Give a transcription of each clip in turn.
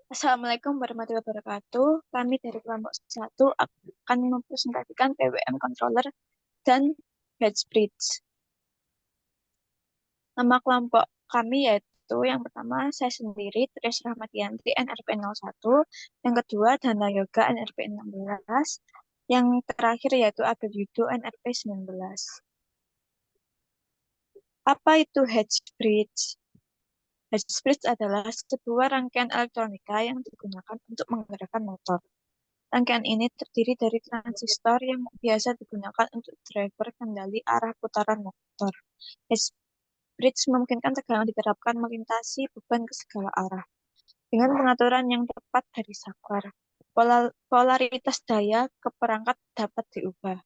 Assalamualaikum warahmatullahi wabarakatuh. Kami dari kelompok 1 akan mempresentasikan PWM controller dan hedge bridge. Nama kelompok kami yaitu yang pertama saya sendiri, Tres Rahmatianti, NRP 01. Yang kedua, Dana Yoga, NRP 16. Yang terakhir yaitu Abel Yudo, NRP 19. Apa itu hedge bridge? Hedge bridge adalah sebuah rangkaian elektronika yang digunakan untuk menggerakkan motor. Rangkaian ini terdiri dari transistor yang biasa digunakan untuk driver kendali arah putaran motor. Hedge bridge memungkinkan tegangan diterapkan melintasi beban ke segala arah. Dengan pengaturan yang tepat dari saklar, polaritas daya ke perangkat dapat diubah.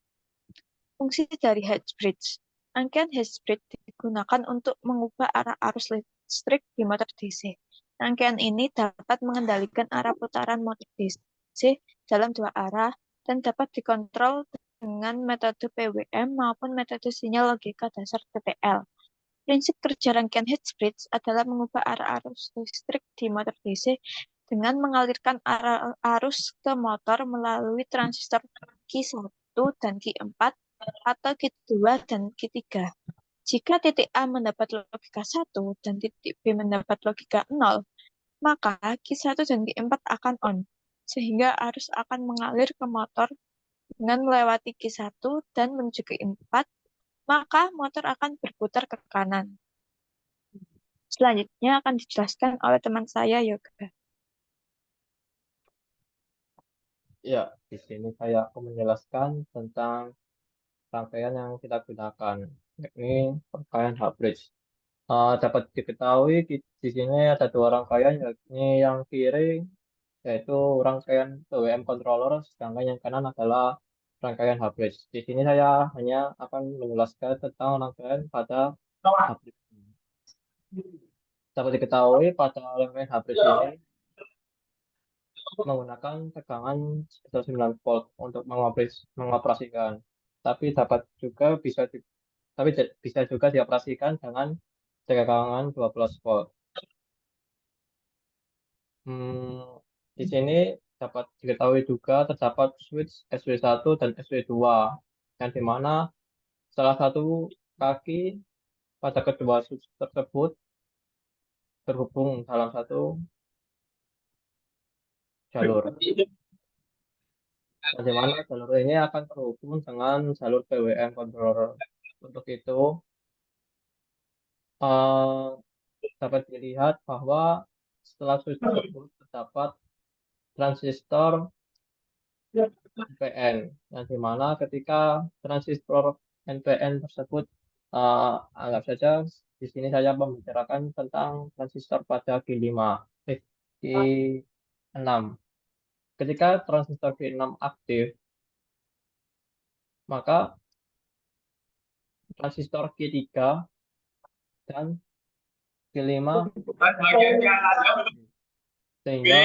Fungsi dari hedge bridge. Rangkaian hedge bridge digunakan untuk mengubah arah arus listrik di motor DC. Rangkaian ini dapat mengendalikan arah putaran motor DC dalam dua arah dan dapat dikontrol dengan metode PWM maupun metode sinyal logika dasar TTL. Prinsip kerja rangkaian hedge bridge adalah mengubah arah arus listrik di motor DC dengan mengalirkan arus ke motor melalui transistor Q1 dan Q4 atau Q2 dan Q3. Jika titik A mendapat logika 1 dan titik B mendapat logika 0, maka Q1 dan Q4 akan on, sehingga arus akan mengalir ke motor dengan melewati Q1 dan menuju Q4, maka motor akan berputar ke kanan. Selanjutnya akan dijelaskan oleh teman saya, Yoga. Ya, di sini saya akan menjelaskan tentang rangkaian yang kita gunakan, yakni rangkaian H-bridge. Dapat diketahui di sini ada dua rangkaian, yakni yang kiri yaitu rangkaian PWM controller, sedangkan yang kanan adalah rangkaian H-bridge. Di sini saya hanya akan menjelaskan tentang rangkaian pada H-bridge. Dapat diketahui pada rangkaian H-bridge ini menggunakan tegangan sebesar 9 volt untuk mengoperasikan. Tapi dapat juga bisa juga dioperasikan dengan tegangan 12 volt. Hmm, di sini dapat diketahui juga terdapat switch SW1 dan SW2 yang dimana salah satu kaki pada kedua switch tersebut terhubung dalam satu jalur. Bagaimana jalur ini akan terhubung dengan jalur PWM controller. Untuk itu, eh, dapat dilihat bahwa setelah switch tersebut terdapat transistor NPN, yang dimana ketika transistor NPN tersebut, anggap saja di sini saya membicarakan tentang transistor pada G5, G6. Ketika transistor G6 aktif, maka transistor G3 dan G5 sehingga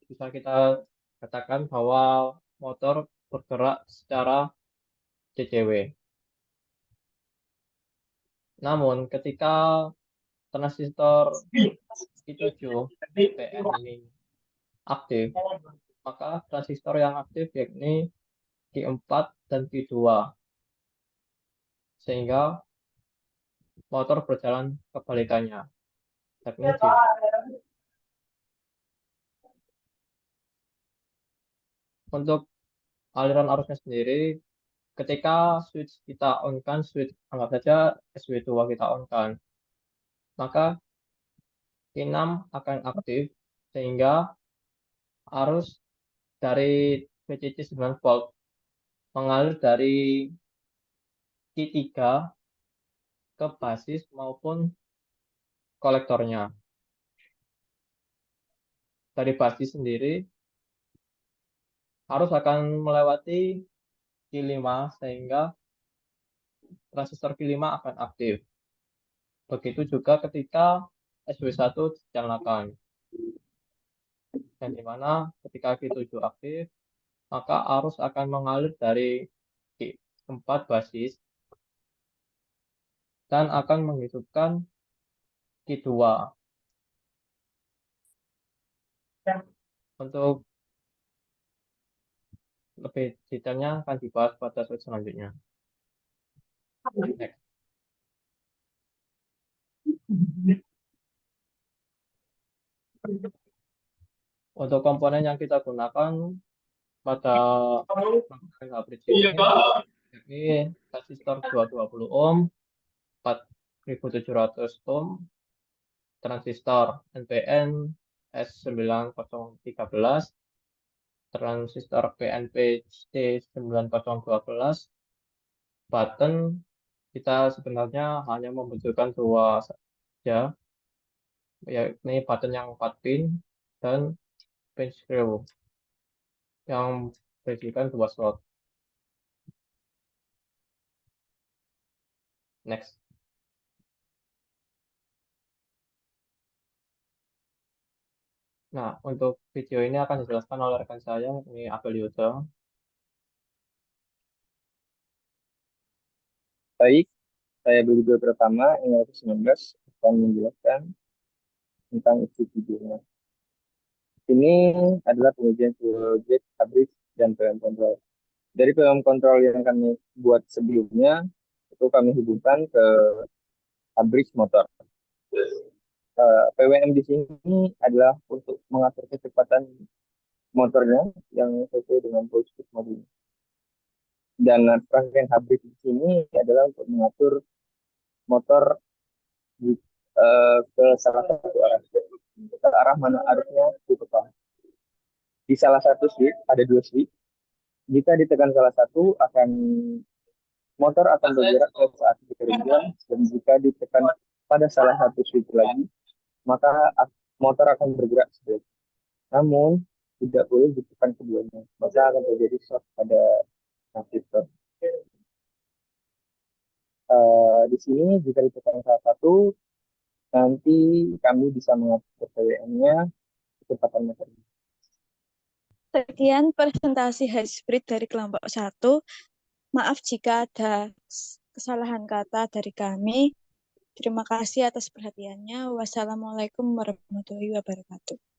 bisa kita katakan bahwa motor bergerak secara CCW. Namun ketika transistor Q7 PN ini aktif, maka transistor yang aktif yakni Q4 dan Q2, sehingga motor berjalan kebalikannya, yakni untuk aliran arusnya sendiri, ketika switch kita on kan, switch anggap saja SW2 kita on kan, maka Q6 akan aktif sehingga arus dari VCC 9 volt mengalir dari Q3 ke basis maupun kolektornya. Dari basis sendiri arus akan melewati Q5 sehingga transistor Q5 akan aktif. Begitu juga ketika SW1 dinyalakan. Dan di mana ketika Q7 aktif, maka arus akan mengalir dari Q4 basis dan akan menghidupkan Q2. Untuk lebih detailnya akan dibahas pada slide selanjutnya. Next. Untuk komponen yang kita gunakan pada rangkaian hybrid ini, yakni resistor 220 ohm, 4700 ohm, transistor NPN S9013, transistor PNP C9012, button kita sebenarnya hanya membutuhkan dua saja, yakni button yang 4 pin dan pin screw yang berisikan dua slot. Next. Nah, untuk video ini akan dijelaskan oleh rekan saya, ini Abel Yuda. Baik, saya Budi Pratama, yang 19 akan menjelaskan tentang isi videonya. Ini adalah pengujian project habis dan PM control. Dari PM control yang kami buat sebelumnya, itu kami hubungkan ke habis motor. PWM di sini adalah untuk mengatur kecepatan motornya yang sesuai dengan positif mobil. Dan rangkaian habis di sini adalah untuk mengatur motor di, ke salah satu arah, ke arah mana arusnya ditukar. Di salah satu switch ada dua switch. Jika ditekan salah satu akan motor akan bergerak ke saat bekerja, dan jika ditekan pada salah satu switch lagi maka motor akan bergerak sebaliknya. Namun tidak boleh ditekan keduanya, maka akan terjadi shock pada transistor. Di sini jika ditekan salah satu, nanti kami bisa mengatur PWM-nya, kecepatan motor. Sekian presentasi hybrid dari kelompok 1. Maaf jika ada kesalahan kata dari kami. Terima kasih atas perhatiannya. Wassalamualaikum warahmatullahi wabarakatuh.